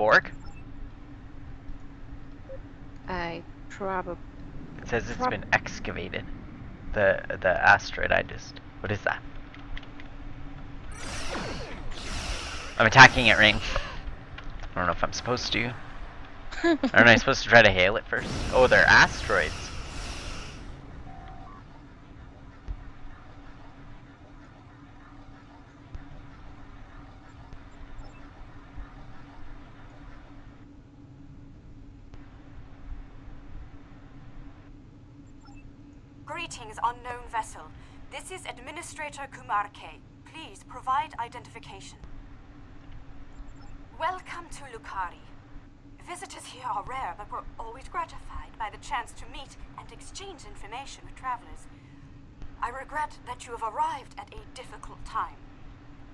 Borg? I probably... It says it's been excavated. The asteroid What is that? I'm attacking it, Ring. I don't know if I'm supposed to. Aren't I supposed to try to hail it first? Oh, they're asteroids. Greetings, unknown vessel. This is Administrator Kumar K. Please provide identification. Welcome to Lukari. Visitors here are rare, but we're always gratified by the chance to meet and exchange information with travelers. I regret that you have arrived at a difficult time.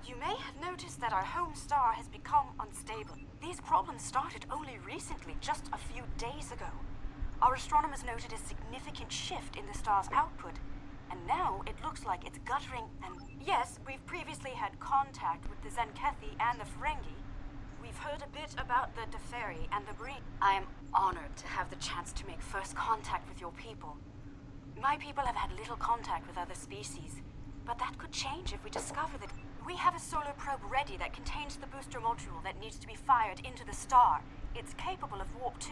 You may have noticed that our home star has become unstable. These problems started only recently, just a few days ago. Our astronomers noted a significant shift in the star's output, and now it looks like it's guttering and... Yes, we've previously had contact with the Zenkethi and the Ferengi. We've heard a bit about the Teferi and the Breed. I am honored to have the chance to make first contact with your people. My people have had little contact with other species, but that could change if we discover that... We have a solar probe ready that contains the booster module that needs to be fired into the star. It's capable of warp 2.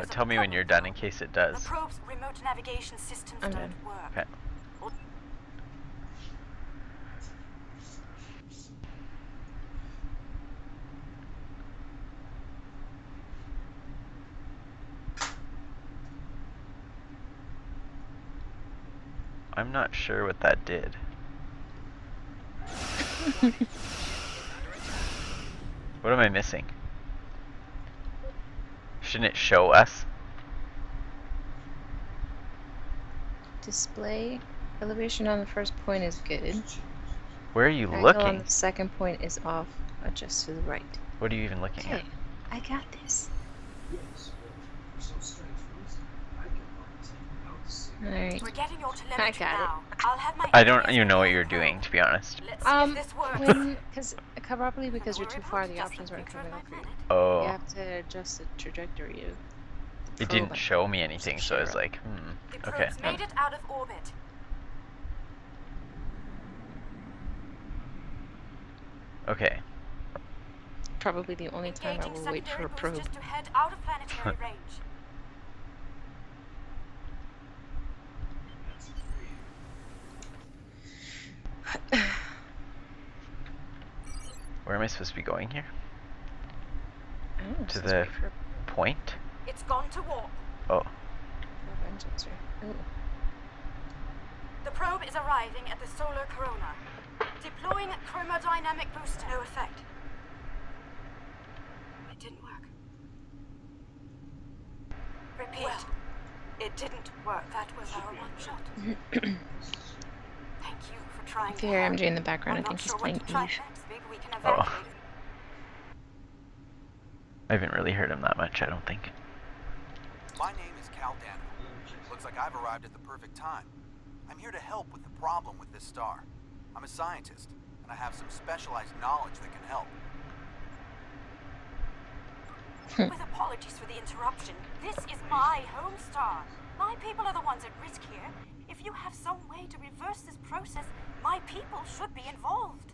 Tell me when you're done in case it does. The probe's remote navigation systems don't work. Okay. I'm not sure what that did. What am I missing? Shouldn't it show us? Display elevation on the first point is good. Where are you Angle looking? on the second point is off. Adjust to the right. What are you even looking at? Okay, I got this. Alright. We're getting your telemetry I got now. I'll have my I don't even know what you're doing, to be honest. Let's see if this works. Probably because you're too far, the options weren't coming up for you. Oh. You have to adjust the trajectory of the It probe didn't show me anything, so I was like, The okay. probe's made it out of orbit. Okay. Probably the only time I Engaging will wait for a secondary probe. boosters to head out of planetary range. Where am I supposed to be going here? Oh, To the point? It's gone to warp. Oh. The probe is arriving at the solar corona. Deploying chromodynamic booster. No effect. It didn't work. Repeat. Well, it didn't work. That was our one shot. Thank you for trying. If you hear MJ in the background, I think he's playing Eve. Maybe we can evacuate. I haven't really heard him that much, I don't think. My name is Cal Dano. Looks like I've arrived at the perfect time. I'm here to help with the problem with this star. I'm a scientist, and I have some specialized knowledge that can help. With apologies for the interruption, this is my home star. My people are the ones at risk here. If you have some way to reverse this process, my people should be involved.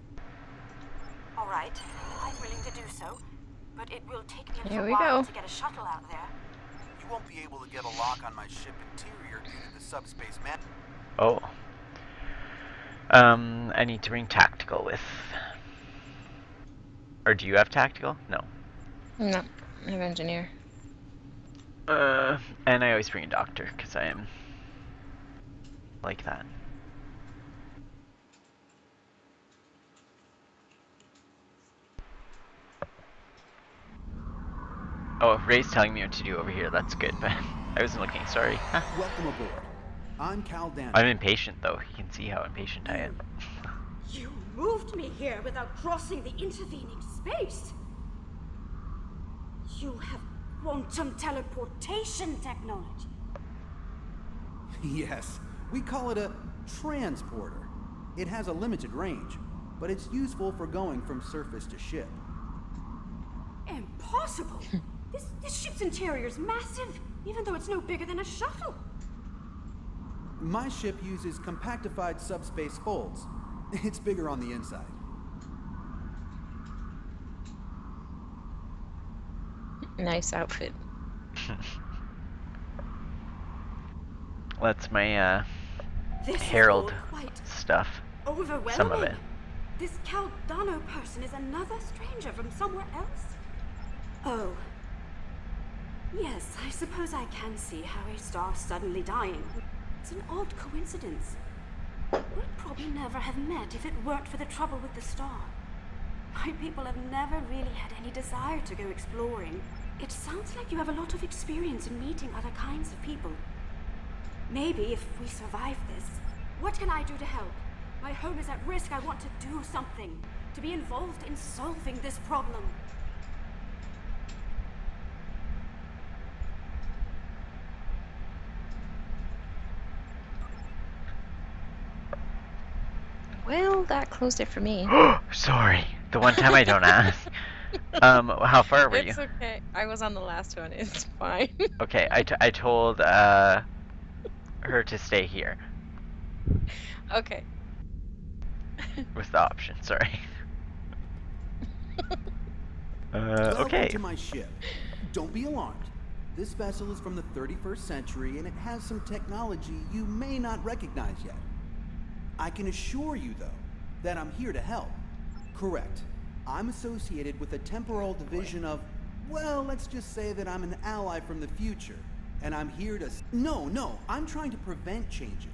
All right, I'm willing to do so, but it will take me a little while to get a shuttle out there. You won't be able to get a lock on my ship interior due to the subspace man. Oh. I need to bring tactical with. Or do you have tactical? No. No, I have engineer. And I always bring a doctor, because I am like that. Oh, Ray's telling me what to do over here, that's good, but I wasn't looking, sorry. Welcome aboard. I'm Cal Dano. I'm impatient though, you can see how impatient I am. You moved me here without crossing the intervening space. You have quantum teleportation technology. Yes, we call it a transporter. It has a limited range, but it's useful for going from surface to ship. Impossible! impossible. This ship's interior is massive, even though it's no bigger than a shuttle. My ship uses compactified subspace folds. It's bigger on the inside. Nice outfit. That's my This Herald is all quite stuff. overwhelming. Some of it. This Caldano person is another stranger from somewhere else? Oh. Yes, I suppose I can see how a star suddenly dying. It's an odd coincidence. We'd probably never have met if it weren't for the trouble with the star. My people have never really had any desire to go exploring. It sounds like you have a lot of experience in meeting other kinds of people. Maybe if we survive this. What can I do to help? My home is at risk. I want to do something. To be involved in solving this problem. Well, that closed it for me. Sorry. The one time I don't ask. How far were you? It's okay. I was on the last one. It's fine. Okay, I told her to stay here. Okay. Was the option, sorry. Welcome Okay. to my ship. Don't be alarmed. This vessel is from the 31st century and it has some technology you may not recognize yet. I can assure you, though, that I'm here to help. Correct. I'm associated with a temporal division of, well, let's just say that I'm an ally from the future. And I'm here to... No, I'm trying to prevent changes.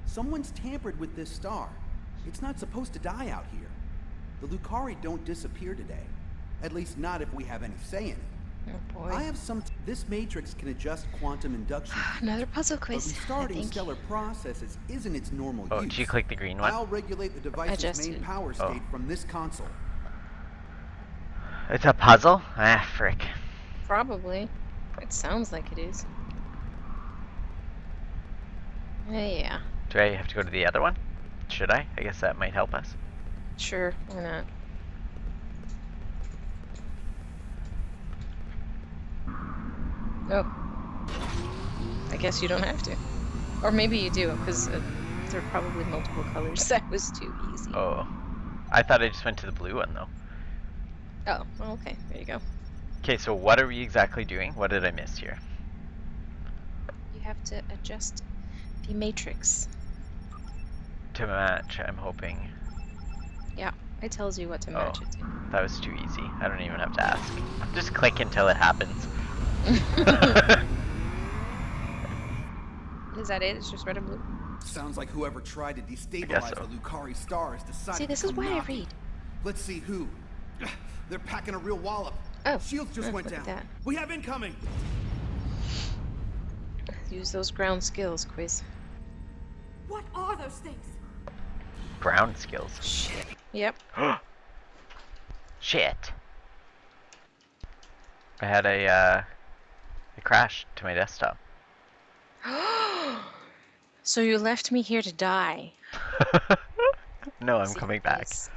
Someone's tampered with this star. It's not supposed to die out here. The Lucari don't disappear today. At least not if we have any say in it. Oh boy. I have some... This matrix can adjust quantum induction. Another puzzle But quiz. I restarting think. stellar processes isn't its normal Oh, use. did you click the green one? I'll regulate the device's main Adjusted. power Oh. state from this console. It's a puzzle? Ah, frick. Probably. It sounds like it is. Yeah. Do I have to go to the other one? Should I? I guess that might help us. Sure. Why not? Oh. I guess you don't have to. Or maybe you do, because there are probably multiple colors. That was too easy. Oh. I thought I just went to the blue one, though. Oh, well, okay. There you go. Okay, so what are we exactly doing? What did I miss here? You have to adjust the matrix. To match, I'm hoping. Yeah, it tells you what to match it to. That was too easy. I don't even have to ask. Just click until it happens. Is that it? It's just red and blue? Sounds like whoever tried to guess destabilize so. the Lucari star has decided See, this to is come why I knocking. read. Let's see who. They're packing a real wallop. Oh. Shields just Oh, went look at down. that. We have incoming. Use those ground skills, quiz. What are those things? Ground skills. Shit. Yep. Shit. I had a crash to my desktop. So you left me here to die. No, I'm See, coming back. yes.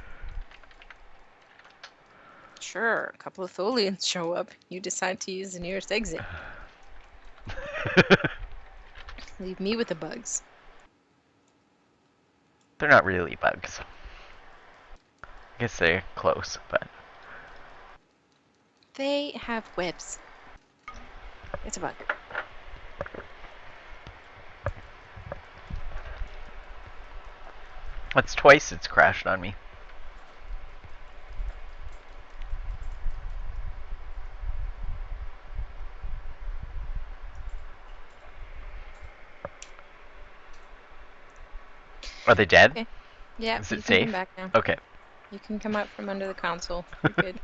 Sure, a couple of Tholians show up. You decide to use the nearest exit. Leave me with the bugs. They're not really bugs. I guess they're close, but... They have webs. It's a bug. That's twice it's crashed on me. Are they dead? Okay. Yeah, Is you it can safe? come back now. Okay. You can come out from under the console. You're good.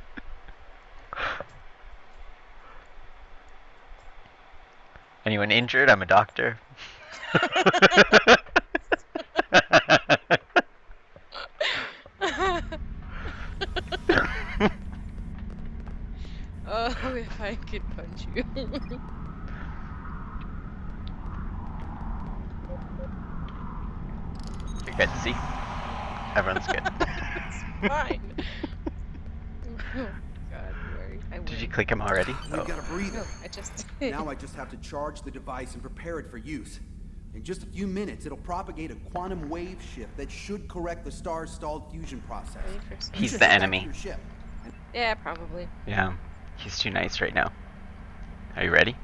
Anyone injured? I'm a doctor. Oh, if I could punch you. You're good. See? Everyone's good. It's fine. Oh, God, worry. I Just Did you click him already? We've got a breather. No, I just. Now I just have to charge the device and prepare it for use. In just a few minutes, it'll propagate a quantum wave shift that should correct the star's stalled fusion process. You He's should the head back to enemy. your ship. Yeah, probably. Yeah, he's too nice right now. Are you ready?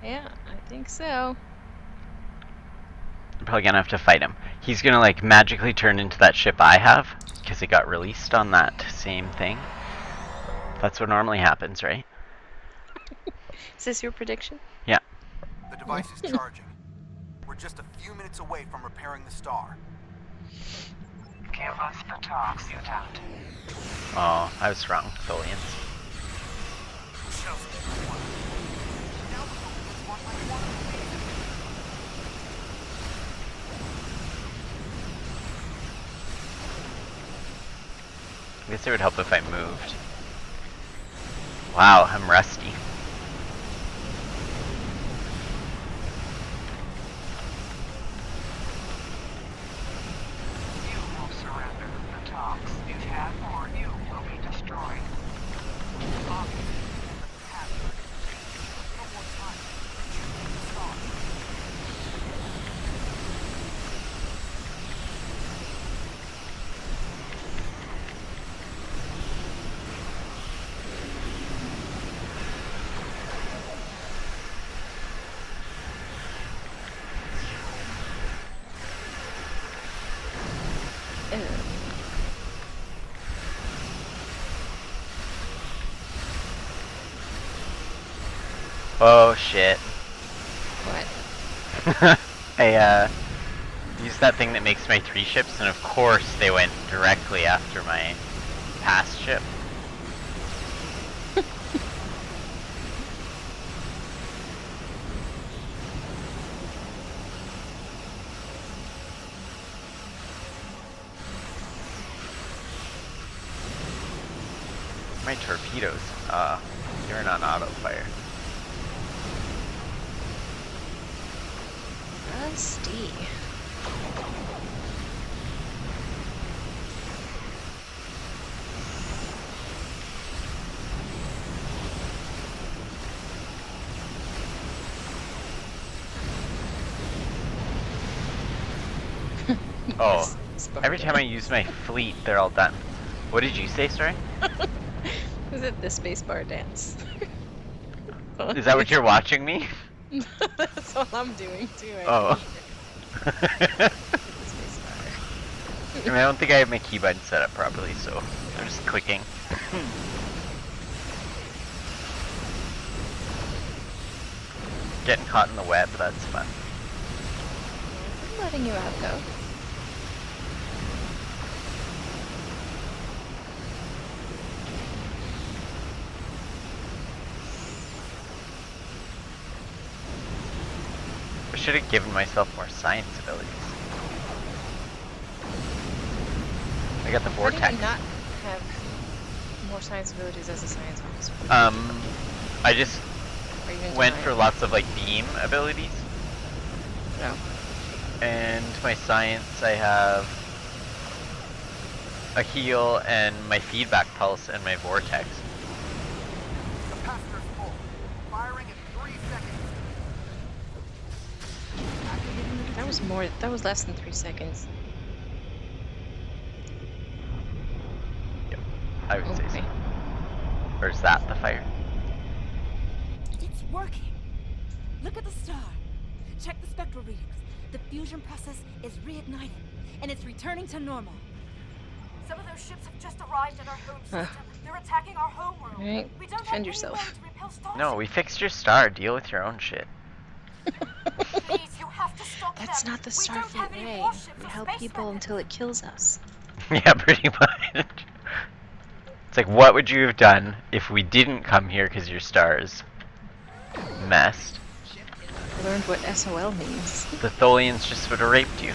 Yeah, I think so. I'm probably gonna have to fight him. He's gonna like magically turn into that ship I have, because it got released on that same thing. That's what normally happens, right? Is this your prediction? Yeah. The device is charging. We're just a few minutes away from repairing the star. Give us the talks, mutant. Oh, I was wrong, Tholians. I guess it would help if I moved. Wow, I'm rusty. You will surrender the talks, mutant, or you will be destroyed. Oh shit. What? I used that thing that makes my 3 ships, and of course they went directly after my past ship. My torpedoes. You're on auto fire. Rusty. Oh, every time I use my fleet, they're all done. What did you say, sorry? Was it the spacebar dance? Is that what you're watching me? That's all I'm doing too. Oh. Spacebar. I mean, I don't think I have my keybind set up properly, so I'm just clicking. Getting caught in the web, that's fun. I'm letting you out though. I should have given myself more science abilities. I got the How do you vortex. not have more science abilities as a science officer? I just Are you into went mine? for lots of like beam abilities. No. And my science, I have a heal and my feedback pulse and my vortex. Capacitor's full. Firing in 3 seconds. That was more. That was less than 3 seconds. Yep, I would say so. Okay. Or is that the fire? It's working. Look at the star. Check the spectral readings. The fusion process is reigniting, and it's returning to normal. Some of those ships have just arrived at our home system. They're attacking our homeworld. Alright, We don't defend have yourself. any way to repel starships. No, we fixed your star. Deal with your own shit. Please, you have to stop That's them. not the We don't have Starfleet any way. warships We or help space people weapons. until it kills us. Yeah, pretty much. It's like, what would you have done if we didn't come here because your star is messed? I learned what SOL means. The Tholians just would have raped you.